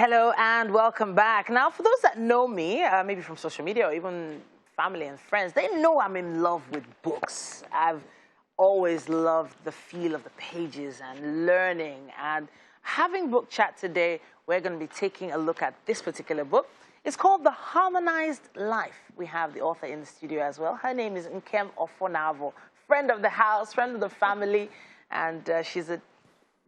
Hello and welcome back. Now, for those that know me, maybe from social media or even family and friends, they know I'm in love with books. I've always loved the feel of the pages and learning. And having book chat today, we're going to be taking a look at this particular book. It's called The Harmonized Life. We have the author in the studio as well. Her name is Nkem Offonabo, friend of the house, friend of the family, and she's a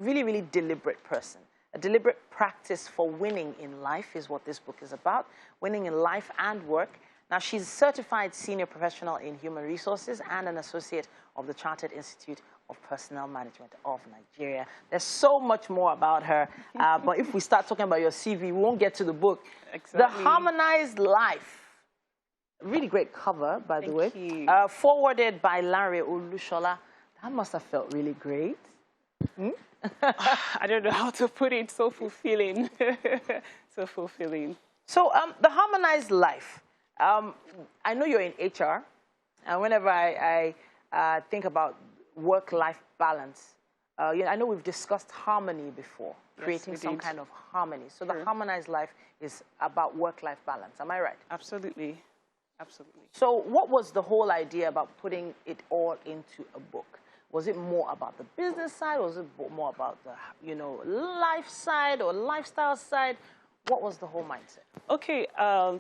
really, really deliberate person. A deliberate practice for winning in life is what this book is about, winning in life and work. Now, she's a certified senior professional in human resources and an associate of the Chartered Institute of Personnel Management of Nigeria. There's so much more about her, but if we start talking about your CV, we won't get to the book. Exactly. The Harmonized Life. A really great cover, by the way. Thank you. Forwarded by Larry Olushola. That must have felt really great. Hmm? I don't know how to put it. So fulfilling. So fulfilling. So the Harmonized Life. I know you're in HR, and whenever I think about work-life balance, I know we've discussed harmony before, creating some kind of harmony. So the Harmonized Life is about work-life balance. Am I right? Absolutely. Absolutely. So what was the whole idea about putting it all into a book? Was it more about the business side? Or was it more about the, life side or lifestyle side? What was the whole mindset? Okay,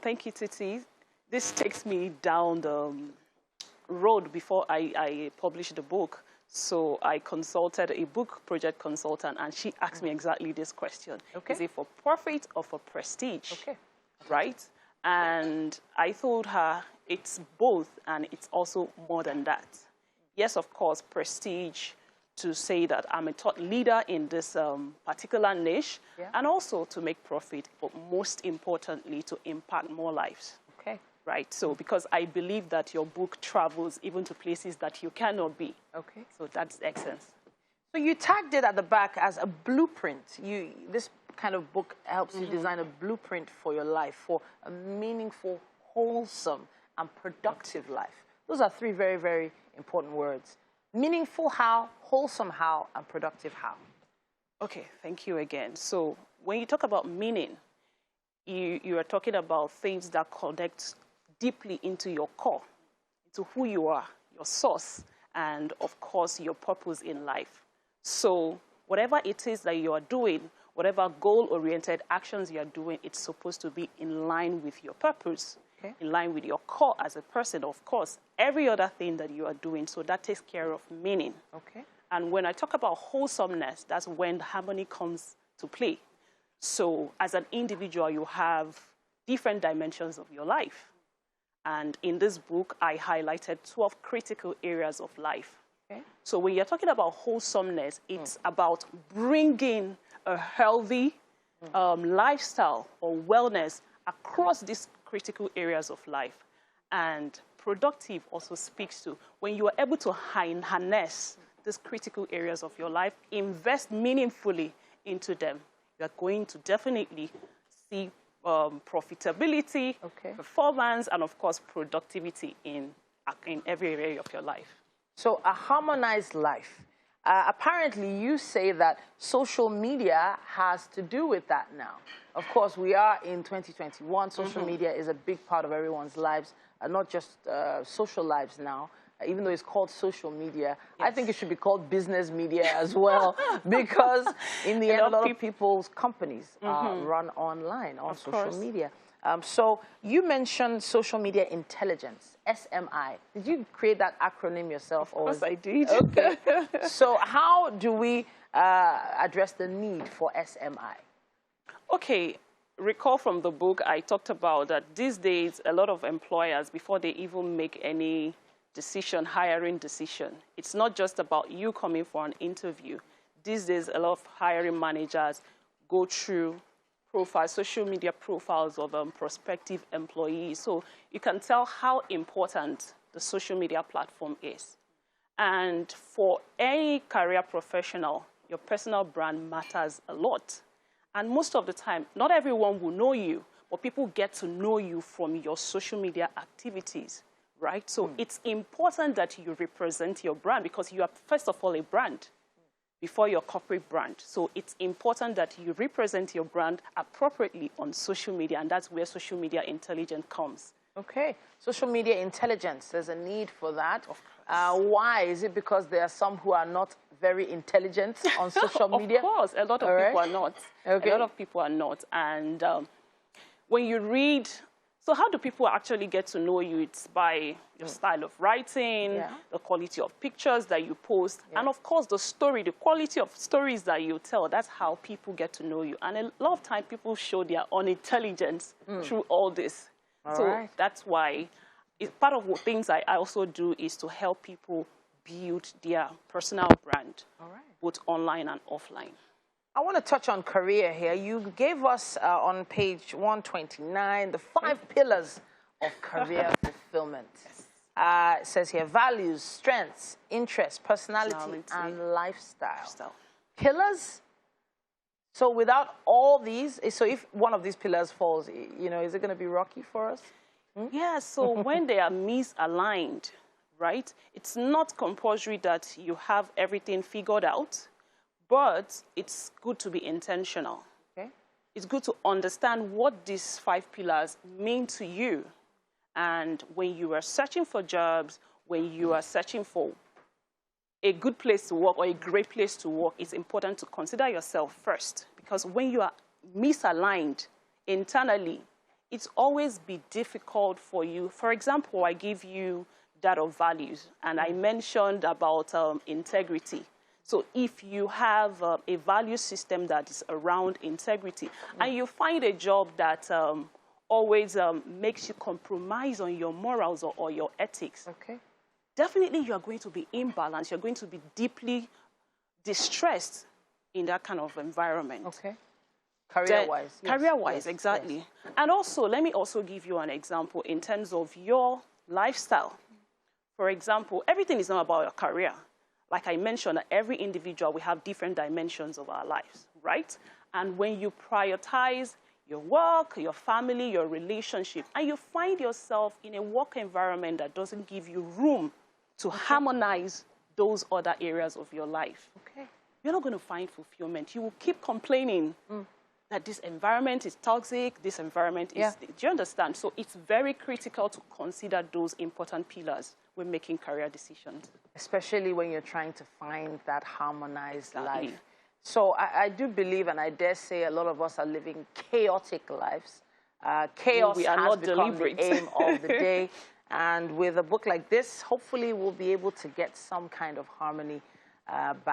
thank you, Titi. This takes me down the road before I published the book. So I consulted a book project consultant, and she asked me exactly this question. Okay. Is it for profit or for prestige? Okay. Right? And I told her it's both, and it's also more than that. Yes, of course, prestige to say that I'm a thought leader in this particular niche, and also to make profit, but most importantly, to impact more lives. Okay. Right? So, because I believe that your book travels even to places that you cannot be. Okay. So that's essence. So you tagged it at the back as a blueprint. This kind of book helps you design a blueprint for your life, for a meaningful, wholesome, and productive life. Those are three very, very important words. Meaningful how, wholesome how, and productive how. Okay, thank you again. So when you talk about meaning, you are talking about things that connect deeply into your core, into who you are, your source, and of course, your purpose in life. So whatever it is that you are doing, whatever goal-oriented actions you are doing, it's supposed to be in line with your purpose. Okay. In line with your core as a person, of course, every other thing that you are doing. So that takes care of meaning. Okay. And when I talk about wholesomeness, that's when harmony comes to play. So as an individual, you have different dimensions of your life. And in this book, I highlighted 12 critical areas of life. Okay. So when you're talking about wholesomeness, it's about bringing a healthy lifestyle or wellness across these critical areas of life. And productive also speaks to when you are able to harness these critical areas of your life, invest meaningfully into them, you are going to definitely see profitability, performance, and of course productivity in every area of your life. So a harmonized life. Apparently, you say that social media has to do with that now. Of course, we are in 2021. Social media is a big part of everyone's lives, not just social lives now. Even though it's called social media, I think it should be called business media as well, because in the end, a lot of people's companies run online on social media. So you mentioned social media intelligence, SMI. Did you create that acronym yourself? Of course I did. Okay. So how do we address the need for SMI? Okay. Recall from the book, I talked about that these days, a lot of employers, before they even make any hiring decision, it's not just about you coming for an interview. These days, a lot of hiring managers go through social media profiles of prospective employees. So you can tell how important the social media platform is. And for any career professional, your personal brand matters a lot. And most of the time, not everyone will know you, but people get to know you from your social media activities, right? So it's important that you represent your brand because you are, first of all, a brand. before your corporate brand. So it's important that you represent your brand appropriately on social media, and that's where social media intelligence comes. Okay. Social media intelligence, there's a need for that. Why? Is it because there are some who are not very intelligent on social media? Of course, a lot of people are not. Okay. A lot of people are not. And when you read, so how do people actually get to know you? It's by your style of writing, the quality of pictures that you post, and of course the story, the quality of stories that you tell. That's how people get to know you. And a lot of time people show their unintelligence through all this. That's why part of what things I also do is to help people build their personal brand, both online and offline. I want to touch on career here. You gave us on page 129 the 5 pillars of career fulfillment. It says here values, strengths, interests, personality, and lifestyle. Pillars? So without all these, so if one of these pillars falls, you know, is it going to be rocky for us? Yeah, so when they are misaligned, right, it's not compulsory that you have everything figured out, but it's good to be intentional. Okay. It's good to understand what these 5 pillars mean to you. And when you are searching for jobs, when you are searching for a good place to work or a great place to work, it's important to consider yourself first. Because when you are misaligned internally, it's always be difficult for you. For example, I give you that of values, and I mentioned about integrity. So if you have a value system that is around integrity, and you find a job that always makes you compromise on your morals or your ethics, definitely you are going to be imbalanced. You're going to be deeply distressed in that kind of environment. Career-wise. Career-wise, exactly. And also, let me also give you an example in terms of your lifestyle. For example, everything is not about your career. Like I mentioned, every individual, we have different dimensions of our lives, right? And when you prioritize your work, your family, your relationship, and you find yourself in a work environment that doesn't give you room to harmonize those other areas of your life, you're not going to find fulfillment. You will keep complaining that this environment is toxic, this environment is... Do you understand? So it's very critical to consider those important pillars when making career decisions. Especially when you're trying to find that harmonized life. So I do believe, and I dare say a lot of us are living chaotic lives. Chaos has become the aim of the day. And with a book like this, hopefully we'll be able to get some kind of harmony back.